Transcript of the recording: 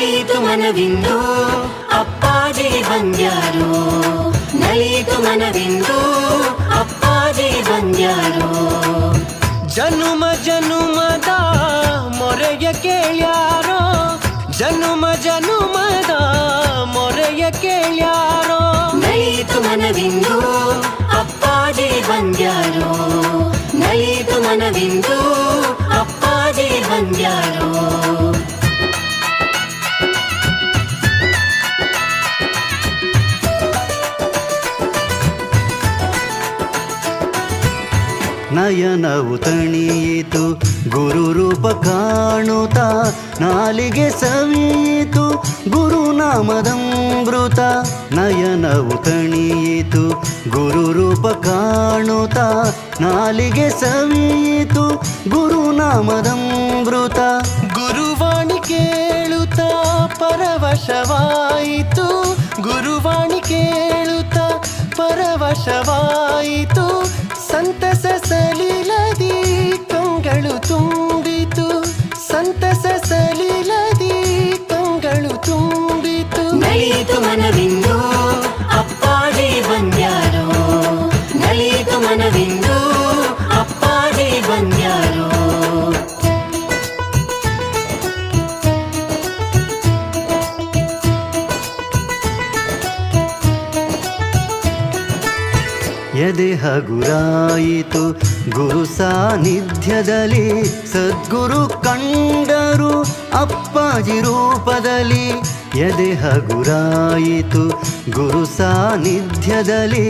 ನಲಿಯಿತು ಮನವಿಂದು ಅಪ್ಪಾಜಿ ಬಂದ್ಯಾರು, ನಲಿಯಿತು ಮನವಿಂದು ಅಪ್ಪಾಜಿ ಬಂದ್ಯಾರು. ಜನುಮ ಜನುಮದ ಮೊರೆಯ ಕೇಳ್ಯಾರೋ, ಜನುಮ ಜನುಮದ ಮೊರೆಯ ಕೇಳ್ಯಾರೋ. ನಲಿಯಿತು ಮನವಿಂದು ಅಪ್ಪಾಜಿ ಬಂದ್ಯಾರು, ನಲಿಯಿತು ಮನವಿಂದು ಅಪ್ಪಾಜಿ ಬಂದ್ಯಾರು. ನಯನವು ತಣಿಯಿತು ಗುರುರೂಪ ಕಾಣುತ್ತಾ, ನಾಲಿಗೆ ಸವಿಯಿತು ಗುರುನಾಮದಮೃತ. ನಯನವು ತಣಿಯಿತು ಗುರುರೂಪ ಕಾಣುತ್ತಾ, ನಾಲಿಗೆ ಸವಿಯಿತು ಗುರುನಾಮದಮೃತ. ಗುರುವಾಣಿ ಕೇಳುತ್ತಾ ಪರವಶವಾಯಿತು, ಗುರುವಾಣಿ ಕೇಳುತ್ತಾ ಪರವಶವಾಯಿತು. ಸಂತಸ ಸಲಿಲದಿ ಕಂಗಳು ತುಂಬಿತು, ಸಂತಸ ಸಲಿಲದಿ ಕಂಗಳು ತುಂಬಿತು. ನಲಿಯಿತು ಮನವಿಂದು ಅಪ್ಪಾಜಿ ಬಂದ್ಯಾರು, ನಲಿಯಿತು ಮನವಿಂದು ಅಪ್ಪಾಜಿ ಬಂದ್ಯಾರು. ಎದೆ ಹಗುರಾಯಿತು ಗುರು ಸಾನ್ನಿಧ್ಯದಲ್ಲಿ, ಸದ್ಗುರು ಕಂಡರು ಅಪ್ಪಾಜಿ ರೂಪದಲ್ಲಿ. ಎದೆ ಹಗುರಾಯಿತು ಗುರು ಸಾನ್ನಿಧ್ಯದಲ್ಲಿ